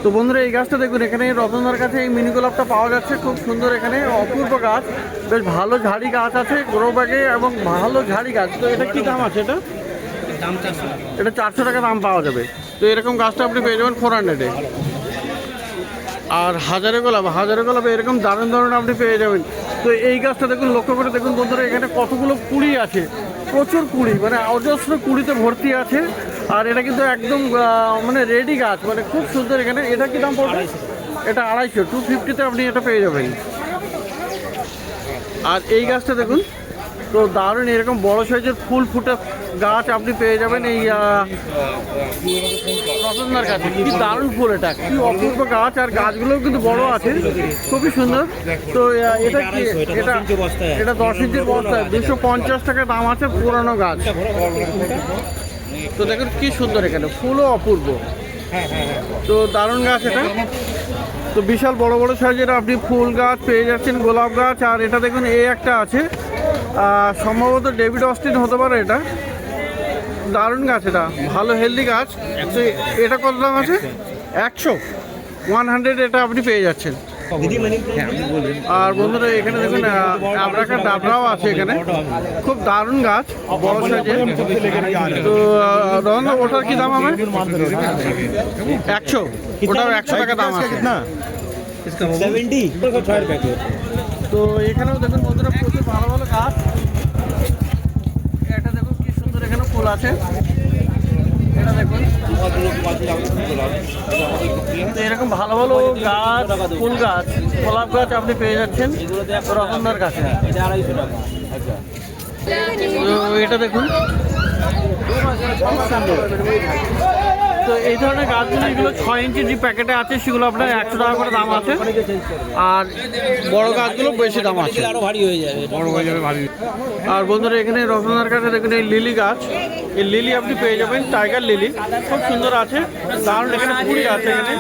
তো বন্ধুরা এই গাছটা দেখুন, এখানে রতনদার কাছে এই মিনি গোলাপটা পাওয়া যাচ্ছে, খুব সুন্দর, এখানে অপূর্ব গাছ, বেশ ভালো ঝাড়ি গাছ আছে গ্রো ব্যাগে এবং ভালো ঝাড়ি গাছ। তো এটা কি দাম আছে? এটা 400 টাকা দাম পাওয়া যাবে। তো এরকম গাছটা আপনি পেয়ে যাবেন 400-এ। আর হাজারে গোলাপ এরকম দারুণ দারুণ আপনি পেয়ে যাবেন। তো এই গাছটা দেখুন, লক্ষ্য করে দেখুন বন্ধুরা, এখানে কতগুলো কুড়ি আছে, প্রচুর কুড়ি, মানে অজস্র কুড়িতে ভর্তি আছে। আর এটা কিন্তু একদম মানে রেডি গাছ, মানে খুব সুন্দর। এখানে এটা কি দাম পড়বে? এটা 250, 250-তে আপনি এটা পেয়ে যাবেন। আর এই গাছটা দেখুন, তো দারুণ, এরকম বড় সাইজের ফুল ফুটে গাছ আপনি পেয়ে যাবেন এই রতনদার কাছে। কি দারুণ ফুল, এটা কি অপূর্ব গাছ। আর গাছগুলোও কিন্তু বড় আছে, খুবই সুন্দর। তো এটা কি? এটা 10 ইঞ্চির বস্তায় 250 টাকা দাম আছে, পুরানো গাছ। তো দেখুন কি সুন্দর, এখানে ফুলও অপূর্ব। তো দারুণ গাছ এটা। তো বিশাল বড় বড় সাইজের আপনি ফুল গাছ পেয়ে যাচ্ছেন, গোলাপ গাছ। আর এটা দেখুন, এই একটা আছে, সম্ভবত ডেভিড অস্টিন হতে পারে এটা। দারুণ গাছ, এটা ভালো হেলদি গাছ। তো এটা কত দাম আছে? 100 এটা আপনি পেয়ে যাচ্ছেন। আর বন্ধুরা এখানে দেখুন আবরাকার ডাবরাও আছে এখানে, খুব দারুণ গাছ, বড় সাইজের। তো ওটার কি দাম হবে? 100, ওটাও 100 টাকা দাম আছে না। তো এখানেও দেখুন বন্ধুরা প্রচুর ভালো ভালো গাছ। এটা দেখুন কি সুন্দর, এখানে ফুল আছে। এটা দেখুন, তো এরকম ভালো ভালো গাছ, ফুল গাছ, গোলাপ গাছ আপনি পেয়ে যাচ্ছেন রতনদার কাছে। তো এটা দেখুন, তো এই ধরনের গাছগুলো যেগুলো 6 ইঞ্চি যে প্যাকেটে আছে সেগুলো আপনার 100 টাকা করে দাম আছে। আর বড় গাছগুলো বেশি দাম আছে, বড় হয়ে যাবে ভারী। আর বন্ধুরা এখানে রতনদার কাছে দেখুন এই লিলি গাছ, এই লিলি আপনি পেয়ে যাবেন, টাইগার লিলি, খুব সুন্দর আছে, দারুণ। এখানে কুড়ি আছে এখানে।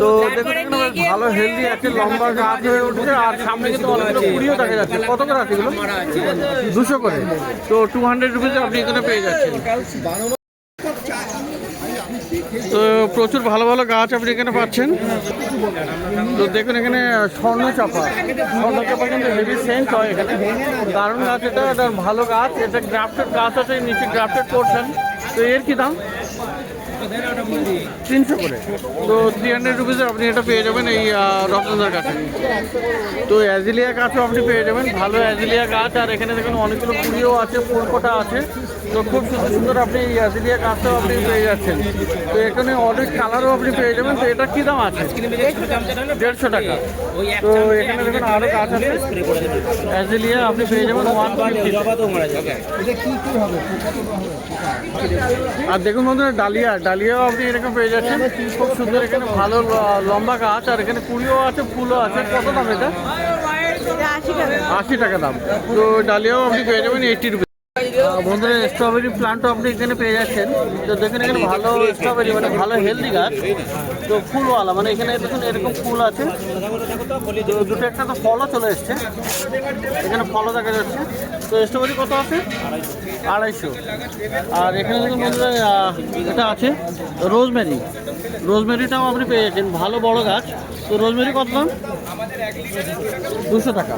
তো দেখুন এখানে ভালো হেলদি আছে, লম্বা গাছ হয়ে উঠছে। আর সামনে কিন্তু অনেকগুলো কুড়িও দেখা যাচ্ছে। কত করে আছে এগুলো? 200 করে। তো 200 রুপিসে আপনি এখানে পেয়ে যাচ্ছেন। তো প্রচুর ভালো ভালো গাছ আপনি এখানে পাচ্ছেন। তো দেখুন এখানে স্বর্ণচাপা কিন্তু হেভি সেন্ট হয় এখানে, দারুণ গাছ। এটা ভালো গাছ, এটা গ্রাফটেড গাছ আছে, নিচে গ্রাফটেড করছেন। তো এর কি দাম? 300 করে। তো 300 রুপিসে আপনি এটা পেয়ে যাবেন এই রতনদার কাছে। তো অ্যাজিলিয়া গাছও আপনি পেয়ে যাবেন, ভালো অ্যাজিলিয়া গাছ। আর এখানে দেখুন অনেকগুলো কুড়িও আছে, ফুলকোটা আছে। তো খুব সুন্দর সুন্দর আপনি এই অ্যাজিলিয়া গাছটাও আপনি পেয়ে যাচ্ছেন। তো এখানে অনেক কালারও আপনি পেয়ে যাবেন। তো এটা কী দাম আছে? 150 টাকা। তো এখানে দেখুন আরও গাছ আছে, অ্যাজিলিয়া আপনি পেয়ে যাবেন 150। আর দেখুন বন্ধুরা ডালিয়াও আপনি এরকম পেয়ে যাচ্ছেন, খুব সুন্দর। এখানে ভালো লম্বা গাছ, আর এখানে কুড়িও আছে, ফুলও আছে। কত দাম এটা? 80 টাকা দাম। তো ডালিয়াও আপনি পেয়ে যাবেন 80 রুপিস। বন্ধুরা স্ট্রবেরি প্লান্টও আপনি এখানে পেয়ে যাচ্ছেন। তো দেখুন এখানে ভালো স্ট্রবেরি, মানে ভালো হেলদি গাছ। তো ফুলওয়ালা, মানে এখানে দেখুন এরকম ফুল আছে। তো দুটো একটা তো ফলও চলে এসছে, এখানে ফলও দেখা যাচ্ছে। তো স্ট্রবেরি কত আছে? 250। আর এখানে দেখুন বন্ধুরা এটা আছে রোজমেরিটাও আপনি পেয়ে যাচ্ছেন, ভালো বড় গাছ। তো রোজমেরি কত দাম? 200 টাকা।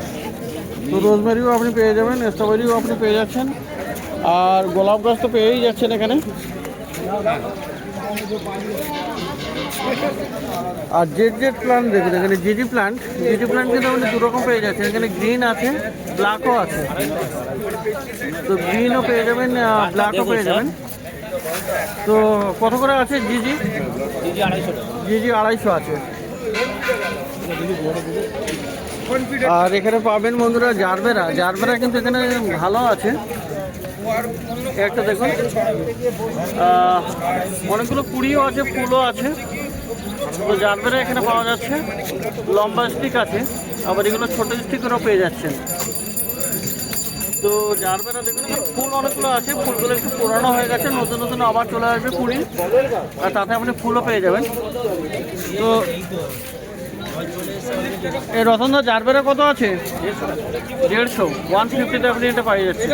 তো রোজমেরিও আপনি পেয়ে যাবেন, স্ট্রবেরিও আপনি পেয়ে যাচ্ছেন। আর গোলাপ গাছ তো পেয়েই যাচ্ছেন এখানে। আর জেড প্লান্ট দেখুন, এখানে জিজি প্লান্ট কিন্তু আপনি দু রকম পেয়ে যাচ্ছেন। এখানে গ্রিন আছে, ব্ল্যাকও আছে। তো গ্রিনও পেয়ে যাবেন, ব্ল্যাকও পেয়ে যাবেন। তো কত করে আছে জিজি? 250 আছে। আর এখানে পাবেন বন্ধুরা জারবেরা কিন্তু এখানে ভালো আছে। একটা দেখুন অনেকগুলো কুড়িও আছে, ফুলও আছে। তো জারবেরা এখানে পাওয়া যাচ্ছে, লম্বা স্টিক আছে, আবার এগুলো ছোটো স্টিকেরও পেয়ে যাচ্ছেন। তো জারবেরা দেখুন ফুল অনেকগুলো আছে, ফুলগুলো একটু পুরানো হয়ে গেছে, নতুন নতুন আবার চলে আসবে কুড়ি। আর তাতে আপনি ফুলও পেয়ে যাবেন। তো এই রতনদার জারবেরা কত আছে? 150, 150-তে আপনি এটা পাই যাচ্ছেন।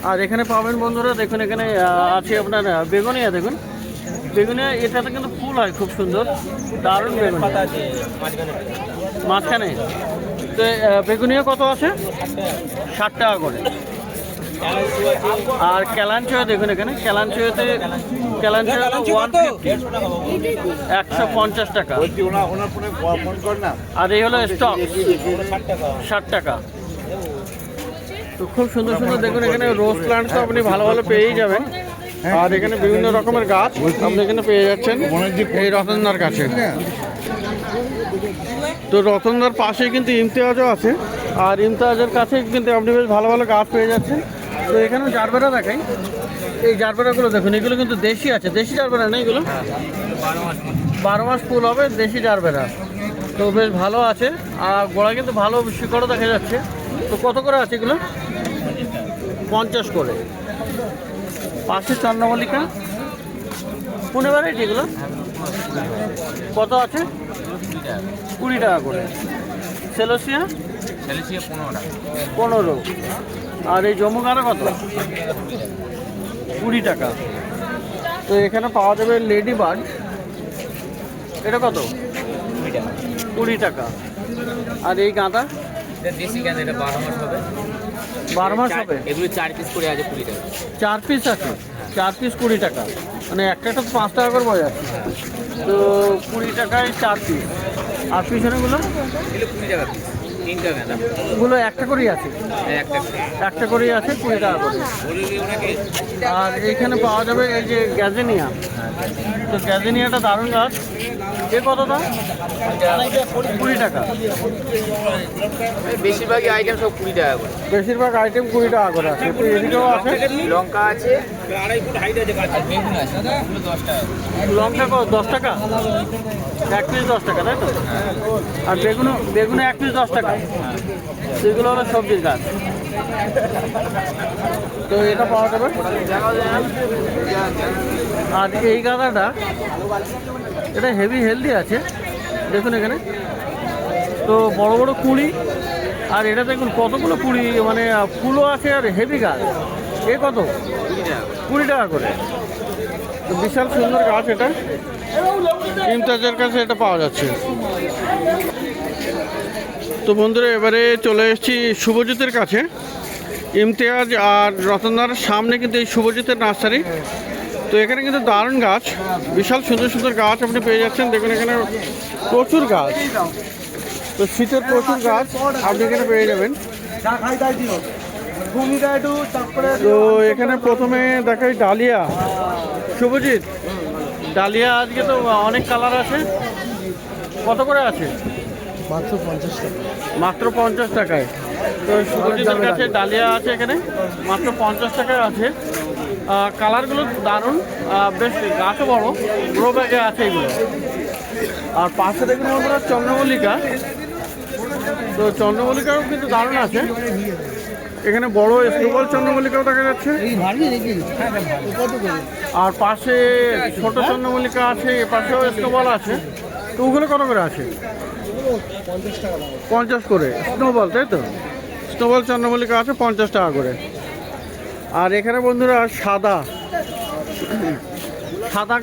আর এখানে পাবেন বন্ধুরা দেখুন, এখানে আছে আপনার বেগুনিয়া। দেখুন বেগুনে এটাতে কিন্তু ফুল হয় খুব সুন্দর, দারুণ বেগুন মাঝখানে। তো বেগুনিয়া কত আছে? 60 টাকা করে। আর ক্যালাঞ্চোয়া দেখুন এখানে, ক্যালাঞ্চোয়াতে 150 টাকা। আর এই হলো স্টক 60 টাকা। তো খুব সুন্দর সুন্দর দেখুন এখানে রোজ প্লান্ট তো আপনি ভালো ভালো পেয়েই যাবেন। আর এখানে বিভিন্ন রকমের গাছ আপনি এখানে পেয়ে যাচ্ছেন এই রতনদার কাছে। তো রতনদার পাশেই কিন্তু ইমতিয়াজও আছে, আর ইমতিয়াজের কাছে কিন্তু আপনি বেশ ভালো ভালো গাছ পেয়ে যাচ্ছেন। তো এখানেও জারবেরা দেখাই, এই জারবেরাগুলো দেখুন, এগুলো কিন্তু দেশি আছে, দেশি জারবেরা না এগুলো? 12 মাস ফুল হবে, দেশি জারবেরা। তো বেশ ভালো আছে, আর গোড়া কিন্তু ভালো শিকড়ও দেখা যাচ্ছে। তো কত করে আছে এগুলো? 50 করে। পাশে চন্দ্রমল্লিকা কোন ভ্যারাইটি এগুলো কত আছে? 20 টাকা করে। সেলোসিয়া 15। আর এই জম্মুগারা কত? 20 টাকা। তো এখানে পাওয়া যাবে লেডি বার্ড, এটা কত? 20 টাকা। আর এই গাঁদা? দেশি গাঁদা, এটা 12 মাস হবে। 12 মাস হবে। এগুলো 4 পিস করে আছে 20 টাকা। 4 পিস আছে, 4 পিস 20 টাকা, মানে একটা তো 5 টাকা করে পাওয়া যাচ্ছে। তো 20 টাকায় 4 পিস। আর পিছনেগুলো? এগুলো 20 টাকা পিস, 3টা গাঁদা। ওগুলো একটা করেই আছে? একটা করেই আছে 20 টাকা করে। আর এইখানে পাওয়া যাবে এই যে গ্যাজেনিয়া। তো গ্যাজেনিয়াটা দারুণ গাছ, এ কত দাম? 20 টাকা। বেশিরভাগই আইটেম সব 20 টাকা করে। বেশিরভাগ আইটেম 20 টাকা করে আছে। তো এদিকেও আছে লঙ্কা আছে, 2.5 ফুট হাইট আছে গাছ, আর বেগুন আছে, এগুলো 10 টাকা। লঙ্কা কত? 10 টাকা, 1 পিস 10 টাকা, তাই তো? আর বেগুনে 1 পিস 10 টাকা। সেগুলো হলো সবজির গাছ। তো এটা পাওয়া যাবে। আর এই গাঁদাটা, এটা হেভি হেলদি আছে দেখুন এখানে। তো বড় বড় কুঁড়ি, আর এটা দেখুন কতগুলো কুঁড়ি, মানে ফুলও আছে আর হেভি গাছ। এ কত? 20 টাকা করে। তো বিশাল সুন্দর গাছ এটা, ইমতাজের কাছে এটা পাওয়া যাচ্ছে। তো বন্ধুরা এবারে চলে এসেছি শুভজিতের কাছে। ইমতিয়াজ আর রতনদার সামনে কিন্তু এই শুভজিতের নার্সারি। তো এখানে কিন্তু দারুণ গাছ, বিশাল সুন্দর সুন্দর গাছ আপনি পেয়ে যাচ্ছেন। দেখুন এখানে প্রচুর গাছ, তো শীতের প্রচুর গাছ আপনি এখানে পেয়ে যাবেন। তো এখানে প্রথমে দেখাই ডালিয়া। শুভজিৎ, ডালিয়া আজকে তো অনেক কালার আছে, কত করে আছে? মাত্র 50 টাকা। মাত্র 50 টাকায়। তো শুভজিতের কাছে ডালিয়া আছে এখানে মাত্র 50 টাকায় আছে। কালারগুলো দারুণ, বেশ গাছও বড়, গ্রো ব্যাগে আছে এগুলো। আর পাশে দেখুন আমরা চন্দ্রমল্লিকা। তো চন্দ্রমল্লিকাও কিন্তু দারুণ আছে, এখানে বড় স্নোবল চন্দ্রমল্লিকাও দেখা যাচ্ছে। আর পাশে ছোট চন্দ্রমল্লিকা আছে, এ পাশেও স্নোবল আছে। তো ওগুলো কত করে আছে? 50 করে স্নোবল, তাই তো? স্নোবল চন্দ্রমল্লিকা আছে 50 টাকা করে। আর এখানে বন্ধুরা সাদা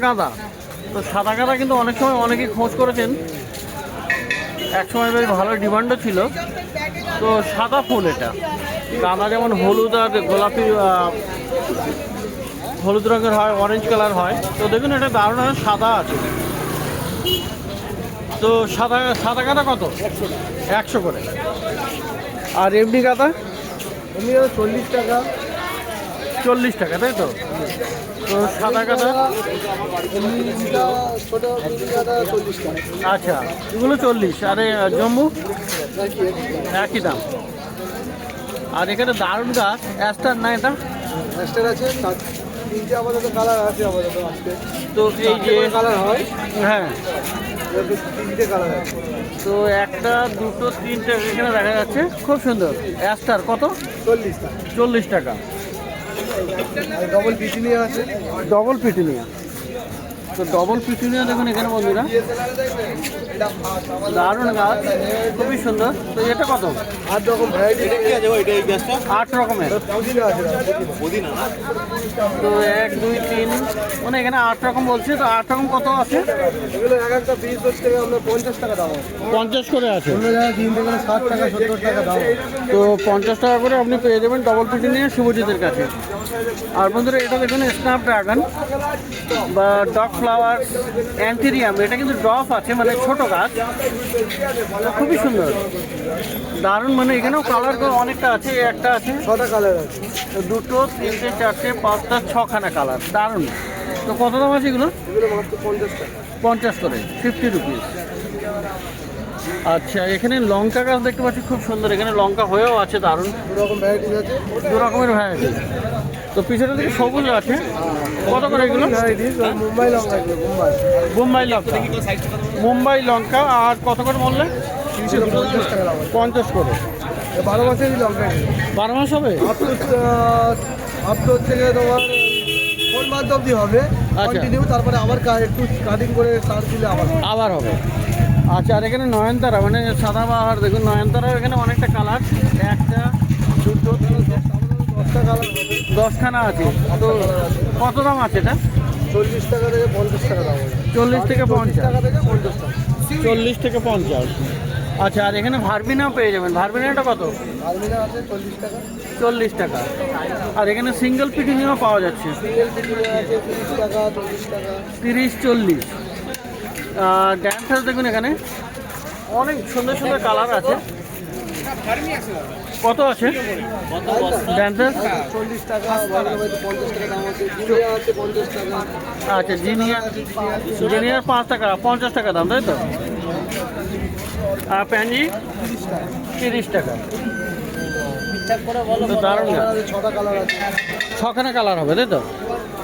গাঁদা। তো সাদা গাঁদা কিন্তু অনেক সময় অনেকেই খোঁজ করেছেন, এক সময় বেশ ভালো ডিমান্ডও ছিল। তো সাদা ফুল, এটা গাঁদা যেমন হলুদ আর গোলাপি, হলুদ রঙের হয়, অরেঞ্জ কালার হয়। তো দেখুন এটা দারুণ সাদা আছে। তো সাদা গাঁদা কত? 100 করে। আর এমনি গাঁদা? এমনি 40 টাকা। 40 টাকা, তাই তো? তো সাদা গাঁদা, ছোট গাঁদা 40 টাকা। আচ্ছা, এগুলো 40। আর জম্বু একই দাম। আর এখানে দারুণ গাছ অ্যাস্টার, না এটা? অ্যাস্টার আছে, 3টে আপাতত কালার আছে আপাতত আজকে। তো এই যে কালার হয়, হ্যাঁ, 3টে কালার আছে। তো 1, 2, 3টে এখানে দেখা যাচ্ছে, খুব সুন্দর। অ্যাস্টার কত? 40 টাকা। 40 টাকা। আর ডবল পিটিনিয়া আছে। ডবল পিটিনিয়া তো ডবল পিটুনিয়া দেখুন এখানে বন্ধুরা, দারুণ গাছ, খুবই সুন্দর। তো এটা কত? 8 রকম ভ্যারাইটি আছে। 8 রকমের। পুদিনা আছে তো 1 2 3 মানে এখানে 8 রকম বলছে। তো 8 রকম কত আছে? এগুলো এক একটা পিস হচ্ছে আমরা 50 টাকা দাম আছে। 50 করে আছে। অন্য জায়গায় কিনতে গেলে 60 টাকা 70 টাকা দাম। তো 50 টাকা করে আপনি পেয়ে যাবেন ডবল পিটুনিয়া শুভজিতের কাছে। আর বন্ধুরা এটা দেখুন স্ন্যাপ ড্রাগন বা ডগ ফ্লাওয়ার অ্যান্থেরিয়াম, এটা কিন্তু ড্রপ আছে মানে ছোট গাছ, খুবই সুন্দর দারুণ। মানে এখানেও কালার অনেকটা আছে, একটা আছে, 6টা কালার আছে। দুটো, তিনটে, চারটে, পাঁচটা, 6খানা কালার, দারুণ। তো কত দাম আছে এগুলো? এগুলো মাত্র 50 টাকা। 50 করে, 50 রুপিস। আচ্ছা, এখানে লঙ্কা গাছ দেখতে পাচ্ছি, খুব সুন্দর। এখানে লঙ্কা হয়েও আছে, দারুণ, 2 রকম ভ্যারাইটি আছে। 2 রকমের ভ্যারাইটি। তো পিছনের দিকে সবুজ আছে, কত করে এগুলো? ভ্যারাইটি মুম্বাই লঙ্কা আছে, মুম্বাই লঙ্কা, মুম্বাই লঙ্কা। আর কত করে বললে? 50 টাকা দাম আছে। 50 করে। 12 মাসেরই লঙ্কা। 12 মাস হবে? আপ তো হচ্ছে গিয়ে তোমার 4 মান্থ অবধি হবে কন্টিনিউ, তারপরে আবার একটু কাটিং করে সার দিলে আবার হবে। আচ্ছা, আর এখানে নয়নতারা মানে সাদাবাহার দেখুন, নয়নতারাও এখানে অনেকটা কালার, একটা, দুটো, তিনটে, 10টা কালার হবে। 10খানা আছে। তো কত দাম আছে এটা? 40 টাকা থেকে 50 টাকা দাম হবে। 40 থেকে 40 50। টাকা থেকে 50 টাকা। 40 থেকে 50। আচ্ছা, আর এখানে ভার্বিনাও পেয়ে যাবেন। ভার্বিনাটা কত? আলমিরা আছে 40 টাকা। 40 টাকা। আর এখানে সিঙ্গেল পিটুনিয়াও পাওয়া যাচ্ছে, সিঙ্গেল পিটুনিয়া আছে 30 টাকা 40 টাকা। 30 40। ড্যান্সার দেখুন এখানে অনেক সুন্দর সুন্দর কালার আছে। কত আছে ড্যান্সার? 40 টাকা, 50 টাকা দাম আছে। জিনিয়া আছে 50 টাকা। আচ্ছা, জিনিয়ার 5 টাকা, 50 টাকা দাম, তাই তো? আর প্যানজি 30 টাকা। তো দারুণ গাছ। 6টা কালার আছে। 6খানা কালার হবে, তাই তো?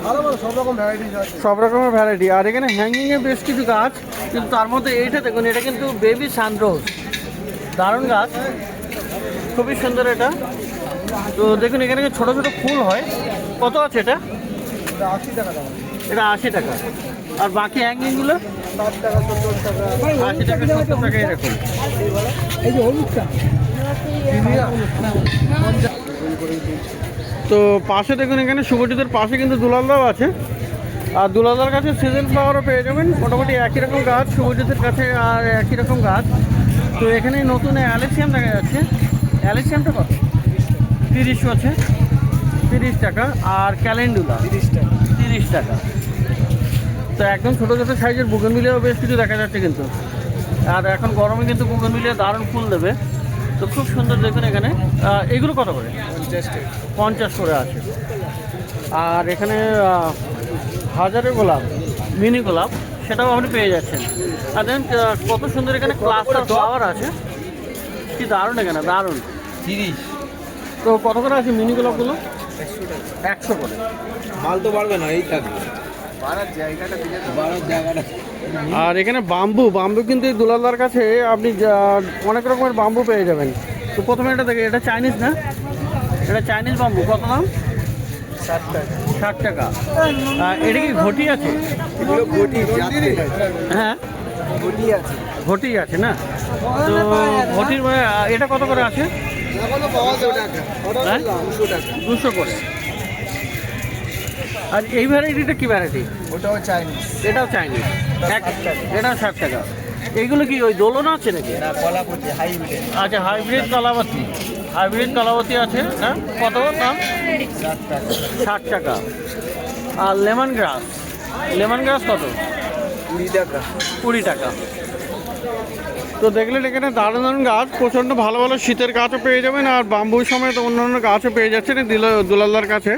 ভালো ভালো সব রকম ভ্যারাইটিস আছে। সব রকমের ভ্যারাইটি। আর এখানে হ্যাঙ্গিংয়ে বেশ কিছু গাছ, কিন্তু তার মধ্যে এইটা দেখুন, এটা কিন্তু বেবি সানরোজ, দারুণ গাছ, খুবই সুন্দর এটা। তো দেখুন এখানে ছোট ছোট ফুল হয়। কত আছে এটা? এটা 80 টাকা দাম আছে। এটা 80 টাকা। আর বাকি হ্যাঙ্গিংগুলো 60 টাকা 70 টাকা। 80 টাকা 70 টাকা এরকম। এই যে হলুদটা জিনিয়া। তো পাশে দেখুন এখানে শুভজিতের পাশে কিন্তু দুলালদাও আছে। আর দুলালদার কাছে সিজন ফ্লাওয়ারও পেয়ে যাবেন, মোটামুটি একই রকম গাছ শুভজিতের কাছে, আর একই রকম গাছ। তো এখানে নতুন অ্যালেসিয়াম দেখা যাচ্ছে। অ্যালেসিয়ামটা কত? 30 আছে, 30 টাকা। আর ক্যালেন্ডুলা 30 টাকা। 30 টাকা। তো একদম ছোটো ছোটো সাইজের বুগেনভিলিয়াও বেশ কিছু দেখা যাচ্ছে কিন্তু। আর এখন গরমে কিন্তু বুগেনভিলিয়া দারুণ ফুল দেবে। তো খুব সুন্দর দেখুন এখানে। এগুলো কত করে? 50 করে আছে। আর এখানে হাজারে গোলাপ, মিনি গোলাপ, সেটাও আপনি পেয়ে যাচ্ছেন। আর দেখেন কত সুন্দর এখানে ক্লাস্টার ফ্লাওয়ার আছে, কি দারুণ এখানে, দারুণ। 30। তো কত করে আছে মিনি গোলাপগুলো? 100 করে। মাল তো বাড়বে না, এই থাকবে। বাড়ার জায়গাটা। আর এখানে বাম্বু কিন্তু এই দুলালদার কাছে আপনি অনেক রকমের বাম্বু পেয়ে যাবেন। তো প্রথমে এটা দেখে, এটা চাইনিজ না? এটা চাইনিজ বাম্বু, কত দাম? 60 টাকা। 60 টাকা। এটা কি ঘটি আছে? এগুলো ঘটি জাতি। হ্যাঁ, ঘটি আছে। ঘটি আছে না? তো ঘটির এটা কত করে আছে? এখনো পাওয়া যায় টাকা। হ্যাঁ? 200 টাকা। 200 করে। আর এই ভ্যারাইটিটা কি ভ্যারাইটি? ওটাও চাইনিজ। এটাও চাইনিজ, এটাও 60 টাকা। এইগুলো কি ওই দোলনা আছে নাকি? এটা কলাপতি হাইব্রিড। আচ্ছা, হাইব্রিড কলাবতী, হাইব্রিড কলাবতী আছে। হ্যাঁ, কত দাম? 60 টাকা। 60 টাকা। আর লেমন গ্রাস কত? 20 টাকা। 20 টাকা। তো দেখলেন এখানে দারুণ দারুণ গাছ, প্রচণ্ড ভালো ভালো শীতের গাছও পেয়ে যাবেন। আর বাম্বু সমেত অন্যান্য গাছও পেয়ে যাচ্ছেন দুলালদার কাছে।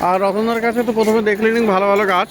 আর রতনদার কাছে তো প্রথমে দেখলেন ভালো ভালো গাছ।